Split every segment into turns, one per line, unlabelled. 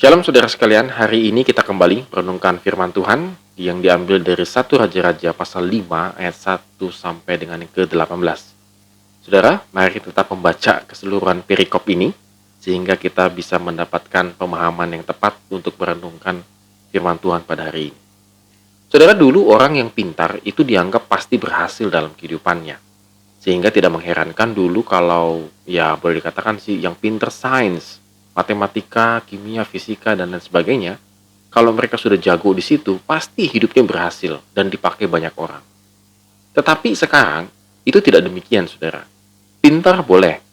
Shalom saudara sekalian, hari ini kita kembali merenungkan firman Tuhan yang diambil dari 1 Raja-Raja pasal 5 ayat 1 sampai dengan yang ke-18. Saudara, mari kita tetap membaca keseluruhan perikop ini sehingga kita bisa mendapatkan pemahaman yang tepat untuk merenungkan firman Tuhan pada hari ini. Saudara, dulu orang yang pintar itu dianggap pasti berhasil dalam kehidupannya. Sehingga tidak mengherankan dulu kalau ya boleh dikatakan sih yang pintar sains, matematika, kimia, fisika, dan lain sebagainya, kalau mereka sudah jago di situ, pasti hidupnya berhasil dan dipakai banyak orang. Tetapi sekarang, itu tidak demikian, saudara. Pintar boleh.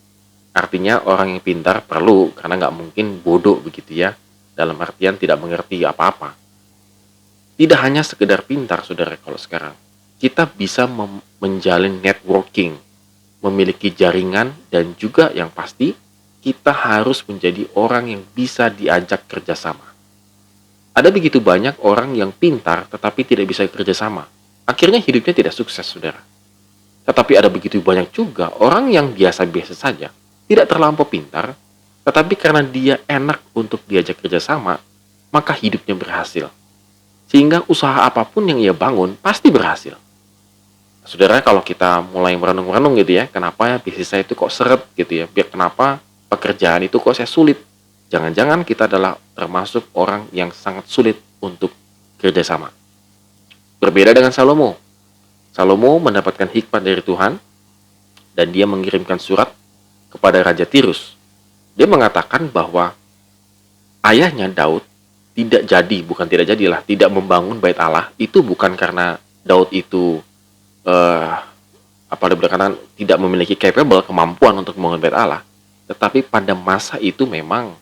Artinya orang yang pintar perlu, karena nggak mungkin bodoh begitu ya, dalam artian tidak mengerti apa-apa. Tidak hanya sekedar pintar, saudara, kalau sekarang. Kita bisa menjalin networking, memiliki jaringan, dan juga yang pasti, kita harus menjadi orang yang bisa diajak kerjasama. Ada begitu banyak orang yang pintar tetapi tidak bisa kerjasama. Akhirnya hidupnya tidak sukses, saudara. Tetapi ada begitu banyak juga orang yang biasa-biasa saja, tidak terlampau pintar, tetapi karena dia enak untuk diajak kerjasama, maka hidupnya berhasil. Sehingga usaha apapun yang ia bangun pasti berhasil. Saudara, kalau kita mulai merenung-renung gitu ya, kenapa ya bisnis saya itu kok seret gitu ya, biar kenapa pekerjaan itu kok saya sulit. Jangan-jangan kita adalah termasuk orang yang sangat sulit untuk kerjasama. Berbeda dengan Salomo. Salomo mendapatkan hikmat dari Tuhan dan dia mengirimkan surat kepada Raja Tirus. Dia mengatakan bahwa ayahnya Daud tidak membangun bait Allah itu bukan karena Daud itu tidak memiliki kemampuan untuk membangun bait Allah, tetapi pada masa itu memang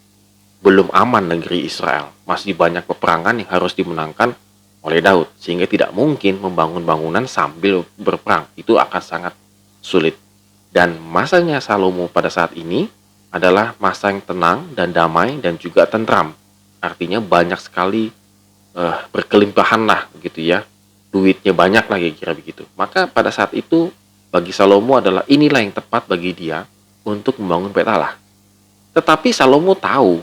belum aman negeri Israel. Masih banyak peperangan yang harus dimenangkan oleh Daud. Sehingga tidak mungkin membangun bangunan sambil berperang. Itu akan sangat sulit. Dan masanya Salomo pada saat ini adalah masa yang tenang dan damai dan juga tentram. Artinya banyak sekali berkelimpahan lah gitu ya. Duitnya banyak lah kira-kira begitu. Maka pada saat itu bagi Salomo adalah inilah yang tepat bagi dia untuk membangun bait Allah. Tetapi Salomo tahu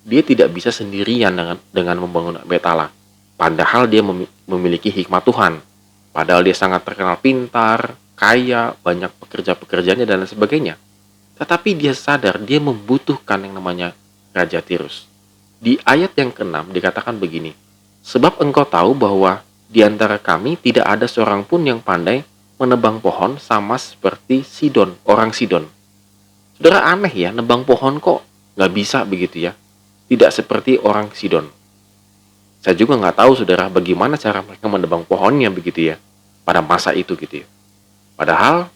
dia tidak bisa sendirian dengan membangun bait Allah. Padahal dia memiliki hikmat Tuhan. Padahal dia sangat terkenal pintar, kaya, banyak pekerja-pekerjaannya dan lain sebagainya. Tetapi dia sadar dia membutuhkan yang namanya Raja Tirus. Di ayat yang ke-6 dikatakan begini, sebab engkau tahu bahwa di antara kami tidak ada seorang pun yang pandai menebang pohon sama seperti Sidon, orang Sidon. Saudara, aneh ya, nebang pohon kok nggak bisa begitu ya. Tidak seperti orang Sidon. Saya juga nggak tahu, saudara, bagaimana cara mereka menebang pohonnya begitu ya. Pada masa itu gitu ya. Padahal,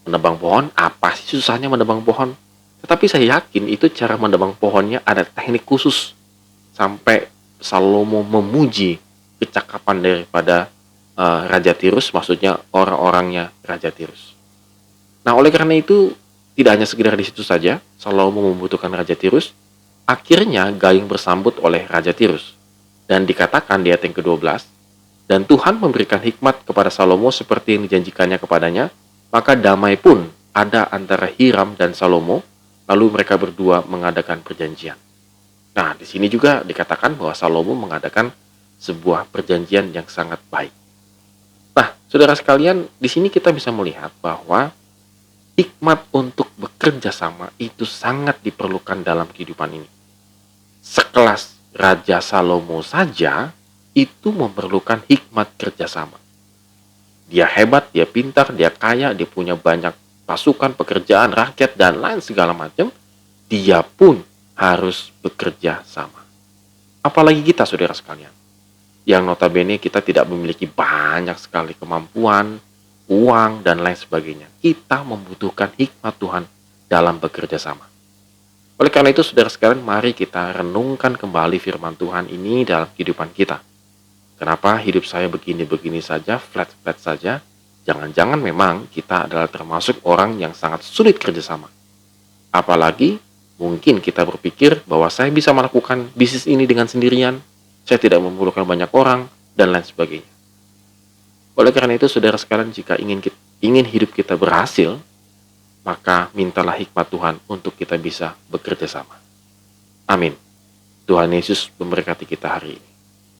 menebang pohon, apa sih susahnya menebang pohon? Tetapi saya yakin itu cara menebang pohonnya ada teknik khusus. Sampai Salomo memuji kecakapan daripada Raja Tirus, maksudnya orang-orangnya Raja Tirus. Nah, oleh karena itu, tidak hanya sekedar di situ saja, Salomo membutuhkan Raja Tirus. Akhirnya Gayung bersambut oleh Raja Tirus. Dan dikatakan di ayat yang ke-12, dan Tuhan memberikan hikmat kepada Salomo seperti yang dijanjikannya kepadanya, maka damai pun ada antara Hiram dan Salomo, lalu mereka berdua mengadakan perjanjian. Nah, di sini juga dikatakan bahwa Salomo mengadakan sebuah perjanjian yang sangat baik. Nah, saudara sekalian, di sini kita bisa melihat bahwa hikmat untuk bekerja sama itu sangat diperlukan dalam kehidupan ini. Sekelas Raja Salomo saja itu memerlukan hikmat kerjasama. Dia hebat, dia pintar, dia kaya, dia punya banyak pasukan, pekerjaan, rakyat, dan lain segala macam. Dia pun harus bekerja sama. Apalagi kita, saudara sekalian, yang notabene kita tidak memiliki banyak sekali kemampuan, uang, dan lain sebagainya. Kita membutuhkan hikmat Tuhan dalam bekerja sama. Oleh karena itu, saudara sekalian, mari kita renungkan kembali firman Tuhan ini dalam kehidupan kita. Kenapa hidup saya begini-begini saja, flat-flat saja? Jangan-jangan memang kita adalah termasuk orang yang sangat sulit kerjasama. Apalagi mungkin kita berpikir bahwa saya bisa melakukan bisnis ini dengan sendirian, saya tidak memerlukan banyak orang, dan lain sebagainya. Oleh karena itu, saudara sekalian, jika ingin hidup kita berhasil, maka mintalah hikmat Tuhan untuk kita bisa bekerja sama. Amin. Tuhan Yesus memberkati kita hari ini.